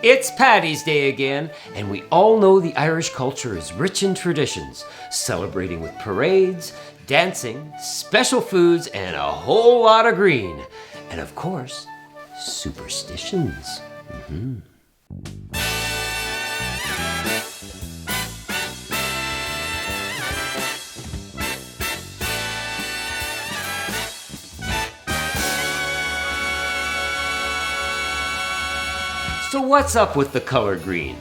It's Paddy's Day again, and we all know the Irish culture is rich in traditions, celebrating with parades, dancing, special foods, and a whole lot of green. And of course, superstitions. So what's up with the color green?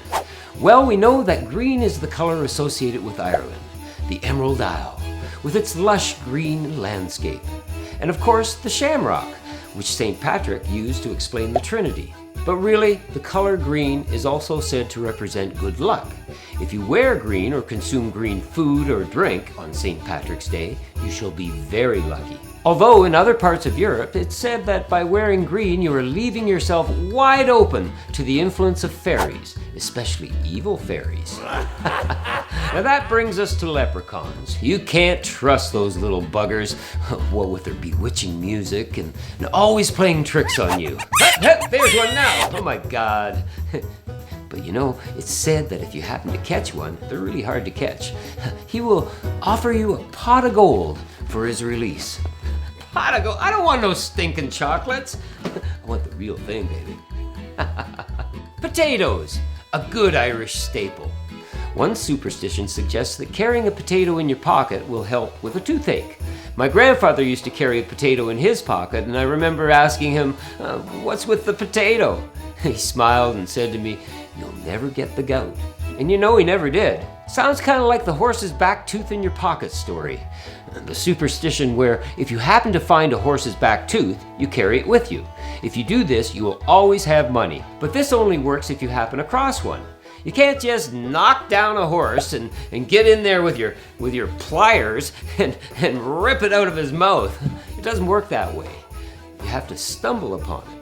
Well, we know that green is the color associated with Ireland, the Emerald Isle, with its lush green landscape. And of course, the shamrock, which St. Patrick used to explain the Trinity. But really, the color green is also said to represent good luck. If you wear green or consume green food or drink on St. Patrick's Day, you shall be very lucky. Although in other parts of Europe, it's said that by wearing green, you are leaving yourself wide open to the influence of fairies, especially evil fairies. Now that brings us to leprechauns. You can't trust those little buggers, what with their bewitching music and always playing tricks on you. There's one now! Oh my God. But you know, it's said that if you happen to catch one, they're really hard to catch. He will offer you a pot of gold for his release. Pot of gold? I don't want no stinking chocolates. I want the real thing, baby. Potatoes, a good Irish staple. One superstition suggests that carrying a potato in your pocket will help with a toothache. My grandfather used to carry a potato in his pocket, and I remember asking him, what's with the potato? He smiled and said to me, "You'll never get the gout." And you know he never did. Sounds kind of like the horse's back tooth in your pocket story. The superstition where if you happen to find a horse's back tooth, you carry it with you. If you do this, you will always have money. But this only works if you happen across one. You can't just knock down a horse and get in there with your pliers and rip it out of his mouth. It doesn't work that way. You have to stumble upon it.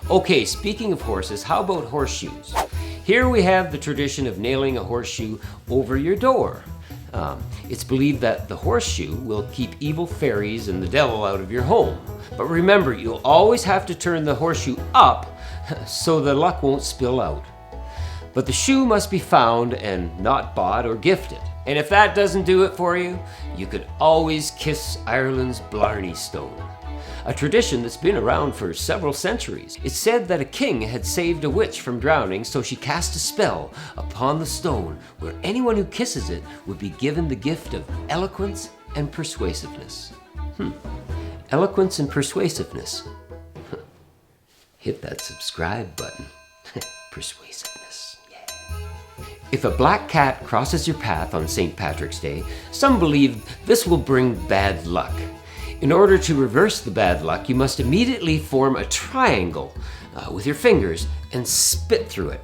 Okay, speaking of horses, how about horseshoes? Here we have the tradition of nailing a horseshoe over your door. It's believed that the horseshoe will keep evil fairies and the devil out of your home. But remember, you'll always have to turn the horseshoe up so the luck won't spill out. But the shoe must be found and not bought or gifted. And if that doesn't do it for you, you could always kiss Ireland's Blarney Stone, a tradition that's been around for several centuries. It's said that a king had saved a witch from drowning, so she cast a spell upon the stone where anyone who kisses it would be given the gift of eloquence and persuasiveness. Eloquence and persuasiveness. Hit that subscribe button. Persuasiveness, yeah. If a black cat crosses your path on St. Patrick's Day, some believe this will bring bad luck. In order to reverse the bad luck, you must immediately form a triangle with your fingers and spit through it.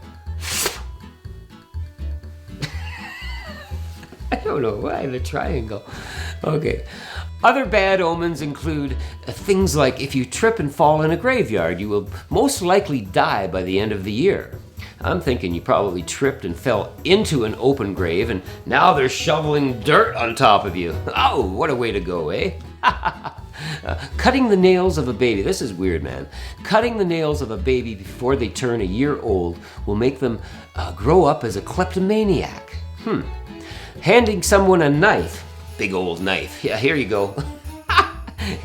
I don't know why the triangle. Okay. Other bad omens include things like if you trip and fall in a graveyard, you will most likely die by the end of the year. I'm thinking you probably tripped and fell into an open grave and now they're shoveling dirt on top of you. Oh, what a way to go, eh? Cutting the nails of a baby. This is weird, man. Cutting the nails of a baby before they turn a year old will make them grow up as a kleptomaniac. Handing someone a knife. Big old knife. Yeah, here you go.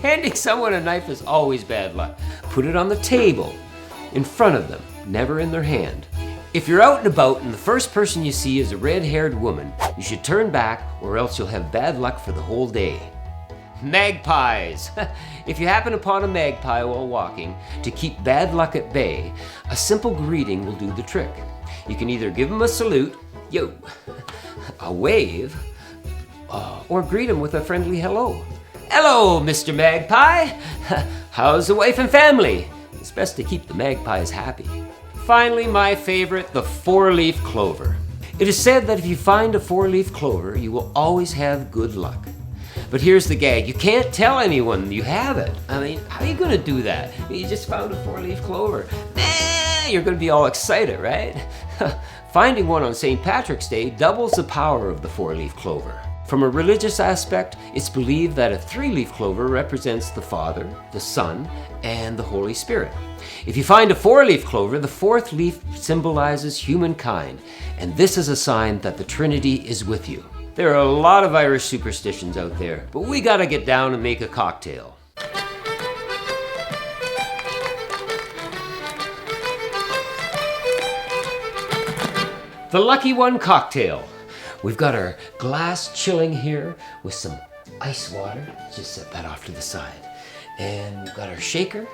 Handing someone a knife is always bad luck. Put it on the table, in front of them, never in their hand. If you're out and about and the first person you see is a red-haired woman, you should turn back or else you'll have bad luck for the whole day. Magpies. If you happen upon a magpie while walking, to keep bad luck at bay, a simple greeting will do the trick. You can either give them a salute, yo, a wave, or greet him with a friendly hello. Hello, Mr. Magpie. How's the wife and family? It's best to keep the magpies happy. Finally, my favorite, the four-leaf clover. It is said that if you find a four-leaf clover, you will always have good luck. But here's the gag, you can't tell anyone you have it. I mean, how are you gonna do that? You just found a four-leaf clover. You're gonna be all excited, right? Finding one on St. Patrick's Day doubles the power of the four-leaf clover. From a religious aspect, it's believed that a 3-leaf clover represents the Father, the Son, and the Holy Spirit. If you find a 4-leaf clover, the 4th leaf symbolizes humankind, and this is a sign that the Trinity is with you. There are a lot of Irish superstitions out there, but we gotta get down and make a cocktail. The Lucky One cocktail. We've got our glass chilling here with some ice water. Just set that off to the side. And we've got our shaker.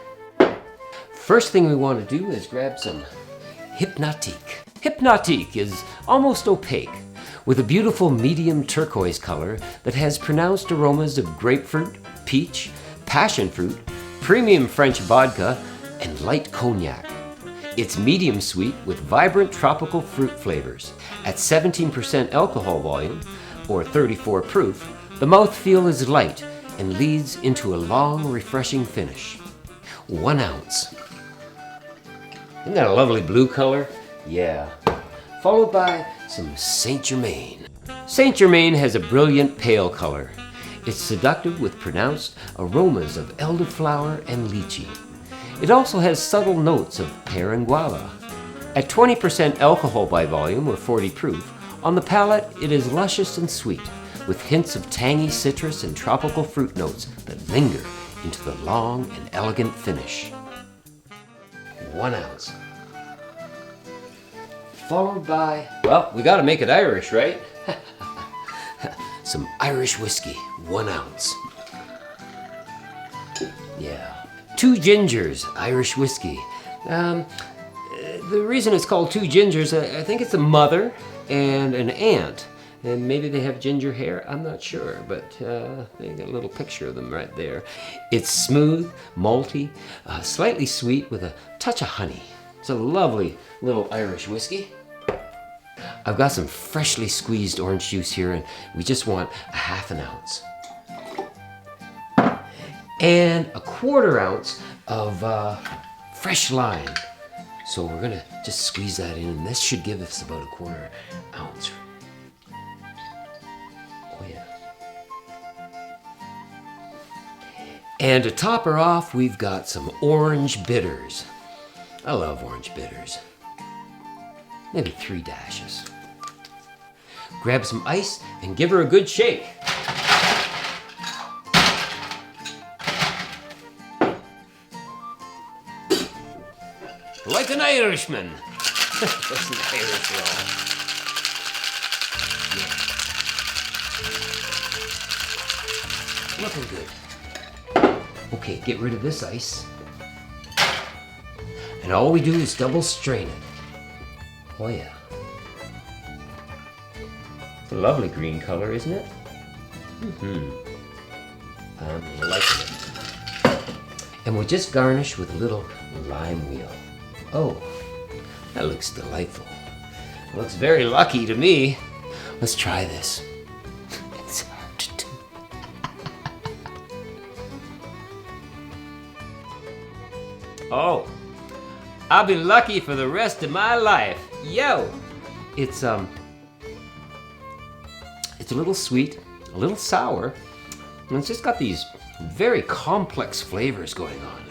First thing we want to do is grab some Hypnotique. Hypnotique is almost opaque, with a beautiful medium turquoise color that has pronounced aromas of grapefruit, peach, passion fruit, premium French vodka, and light cognac. It's medium sweet with vibrant tropical fruit flavors. At 17% alcohol volume, or 34 proof, the mouthfeel is light and leads into a long, refreshing finish. 1 ounce. Isn't that a lovely blue color? Yeah. Followed by some Saint Germain. Saint Germain has a brilliant pale color. It's seductive with pronounced aromas of elderflower and lychee. It also has subtle notes of pear and guava. At 20% alcohol by volume, or 40 proof, on the palate it is luscious and sweet, with hints of tangy citrus and tropical fruit notes that linger into the long and elegant finish. 1 ounce. Followed by, well, we gotta make it Irish, right? Some Irish whiskey, 1 ounce. Yeah. 2 gingers, Irish whiskey. The reason it's called 2 gingers, I think it's a mother and an aunt. And maybe they have ginger hair, I'm not sure, but they got a little picture of them right there. It's smooth, malty, slightly sweet with a touch of honey. It's a lovely little Irish whiskey. I've got some freshly squeezed orange juice here, and we just want a 1/2 ounce. And a 1/4 ounce of fresh lime. So we're gonna just squeeze that in, and this should give us about a 1/4 ounce. Oh yeah. And to top her off, we've got some orange bitters. I love orange bitters. Maybe 3 dashes. Grab some ice and give her a good shake. Like an Irishman. That's an Irish roll. Yeah. Looking good. Okay, get rid of this ice. And all we do is double strain it. Oh yeah. It's a lovely green color, isn't it? Mm-hmm. I'm liking it. And we'll just garnish with a little lime wheel. Oh, that looks delightful. It looks very lucky to me. Let's try this. It's hard to do. Oh, I'll be lucky for the rest of my life. Yo! It's a little sweet, a little sour, and it's just got these very complex flavors going on.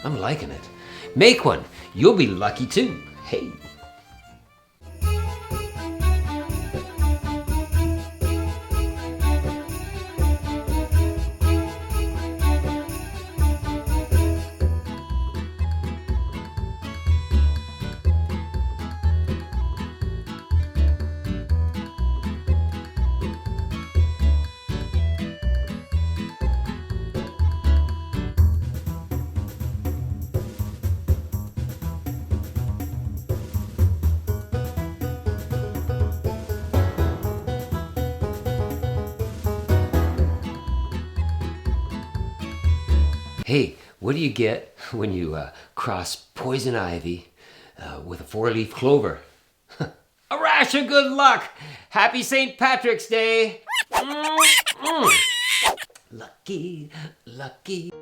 I'm liking it. Make one. You'll be lucky too. Hey. Hey, what do you get when you cross poison ivy with a 4-leaf clover? A rash of good luck! Happy St. Patrick's Day! Lucky, lucky.